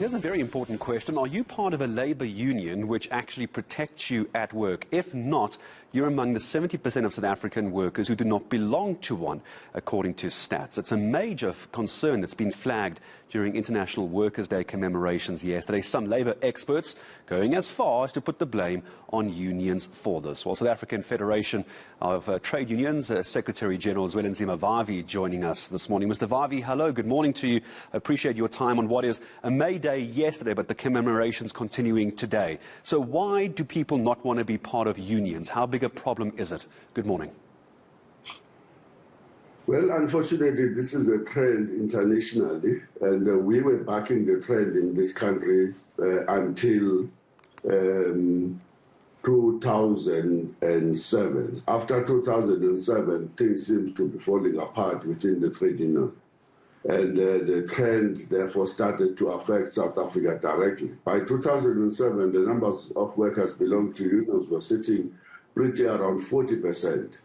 Here's a very important question. Are you part of a labour union which actually protects you at work? If not, you're among the 70% of South African workers who do not belong to one, according to stats. It's a major concern that's been flagged during International Workers' Day commemorations yesterday. Some labour experts going as far as to put the blame on unions for this. Well, South African Federation of Trade Unions, Secretary General Zwelinzima Vavi joining us this morning. Mr. Vavi, hello, good morning to you. I appreciate your time on what is a May Day yesterday, but the commemorations continuing today. So why do people not want to be part of unions? How big a problem is it? Good morning. Well, unfortunately, this is a trend internationally, and we were backing the trend in this country until 2007. After 2007, things seem to be falling apart within the trade union. And the trend, therefore, started to affect South Africa directly. By 2007, the numbers of workers belonging to unions were sitting pretty around 40%.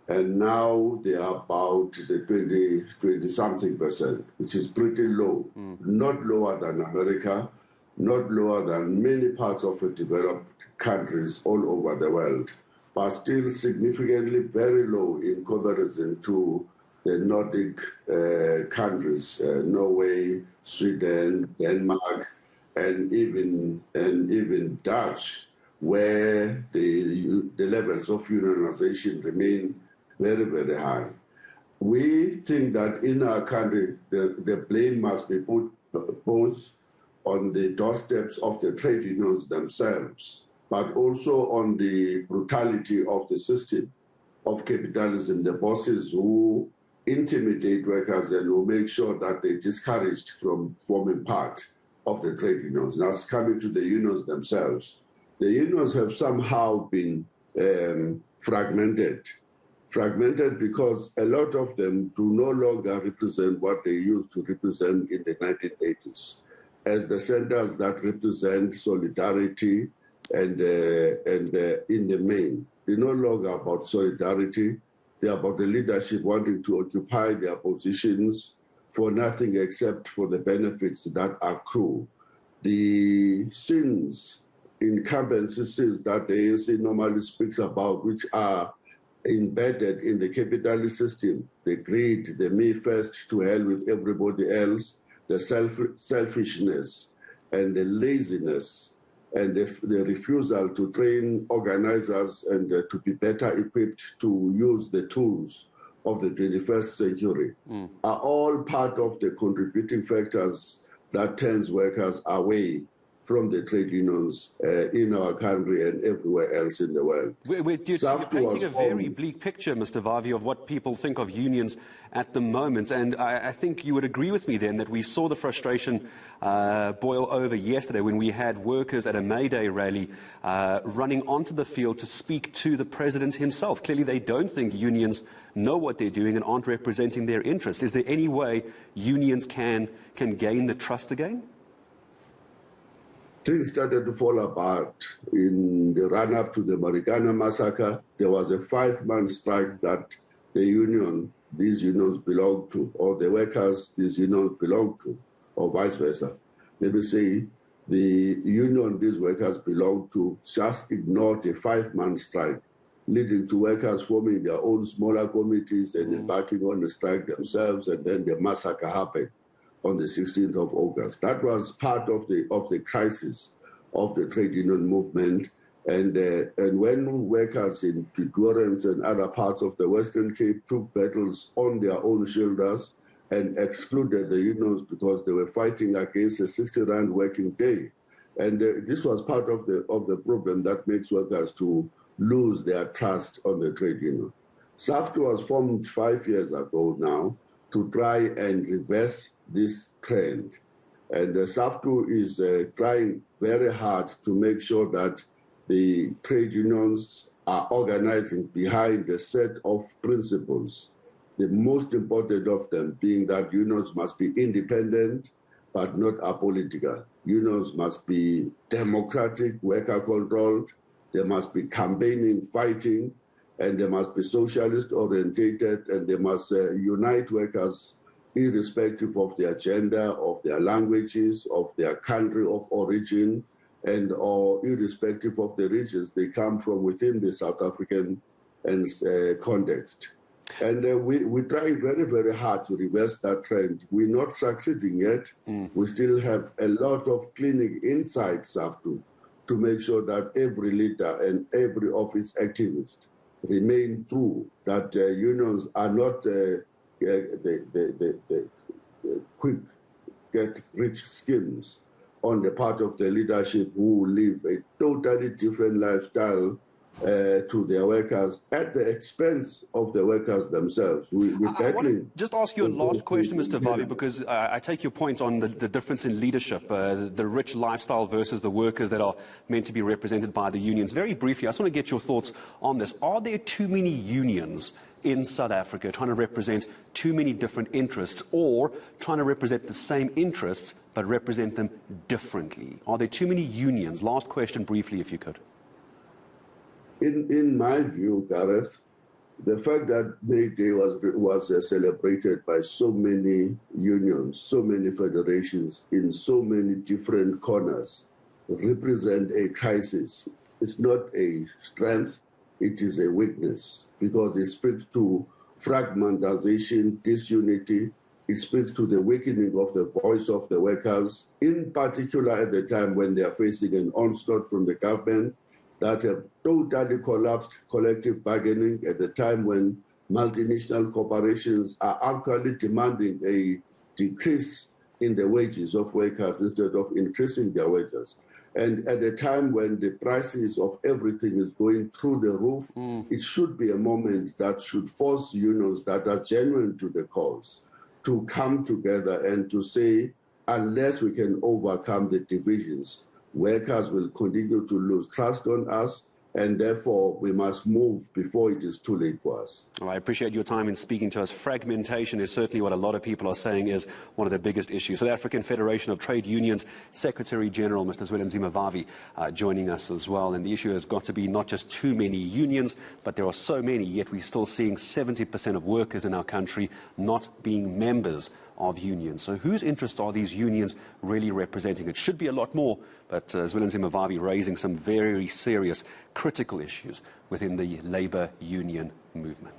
And now they are about the 20-something percent, which is pretty low. Not lower than America, not lower than many parts of the developed countries all over the world, but still significantly very low in comparison to the Nordic countries, Norway, Sweden, Denmark, and even Dutch, where the levels of unionization remain very, very high. We think that in our country, the blame must be put both on the doorsteps of the trade unions themselves, but also on the brutality of the system of capitalism, the bosses who intimidate workers and who make sure that they're discouraged from forming part of the trade unions. Now, coming to the unions themselves, the unions have somehow been fragmented because a lot of them do no longer represent what they used to represent in the 1980s as the centers that represent solidarity and in the main. They're no longer about solidarity. They're about the leadership wanting to occupy their positions for nothing except for the benefits that accrue. The sins, incumbency sins that the ANC normally speaks about, which are embedded in the capitalist system, the greed, the me first to hell with everybody else, the selfishness and the laziness and the refusal to train organizers and to be better equipped to use the tools of the 21st century are all part of the contributing factors that turns workers away from the trade unions in our country and everywhere else in the world. You're painting a very bleak picture, Mr. Vavi, of what people think of unions at the moment. And I think you would agree with me then that we saw the frustration boil over yesterday when we had workers at a May Day rally running onto the field to speak to the president himself. Clearly, they don't think unions know what they're doing and aren't representing their interest. Is there any way unions can gain the trust again? Things started to fall apart in the run-up to the Marikana massacre. There was a 5-month strike that these unions belonged to, or the workers these unions belonged to, or vice versa. Let me say the union these workers belonged to just ignored a 5-month strike, leading to workers forming their own smaller committees and embarking on the strike themselves, and then the massacre happened on the 16th of August. That was part of the crisis of the trade union movement. And when workers in Pretoria and other parts of the Western Cape took battles on their own shoulders and excluded the unions because they were fighting against a 60 rand working day. And this was part of the problem that makes workers to lose their trust on the trade union. SAFTU was formed 5 years ago now to try and reverse this trend. And SAFTU is trying very hard to make sure that the trade unions are organizing behind a set of principles, the most important of them being that unions must be independent but not apolitical. Unions must be democratic, worker-controlled, they must be campaigning, fighting, and they must be socialist-orientated, and they must unite workers irrespective of their gender, of their languages, of their country of origin, and or irrespective of the regions they come from within the South African context. And we try very, very hard to reverse that trend. We're not succeeding yet. We still have a lot of cleaning insights to make sure that every leader and every office activist remain true, that unions are not the quick get-rich schemes on the part of the leadership who live a totally different lifestyle to their workers at the expense of the workers themselves. I want to just ask you a last question, Mr. Vavi, because I take your point on the difference in leadership, the rich lifestyle versus the workers that are meant to be represented by the unions. Very briefly, I just want to get your thoughts on this. Are there too many unions in South Africa trying to represent too many different interests, or trying to represent the same interests but represent them differently? Are there too many unions? Last question briefly, if you could. In my view, Gareth, the fact that May Day was celebrated by so many unions, so many federations in so many different corners represent a crisis. It's not a strength, it is a weakness, because it speaks to fragmentization, disunity. It speaks to the weakening of the voice of the workers, in particular at the time when they are facing an onslaught from the government that have totally collapsed collective bargaining, at the time when multinational corporations are actually demanding a decrease in the wages of workers instead of increasing their wages. And at a time when the prices of everything is going through the roof, it should be a moment that should force unions that are genuine to the cause to come together and to say, unless we can overcome the divisions, workers will continue to lose trust on us, and therefore we must move before it is too late for us. Well, I appreciate your time in speaking to us. Fragmentation is certainly what a lot of people are saying is one of the biggest issues. South African Federation of Trade Unions Secretary General, Mr. Zwelinzima Vavi, joining us as well. And the issue has got to be not just too many unions, but there are so many, yet we're still seeing 70% of workers in our country not being members of unions. So whose interests are these unions really representing? It should be a lot more, but Zwelinzima Vavi raising some very serious critical issues within the labour union movement.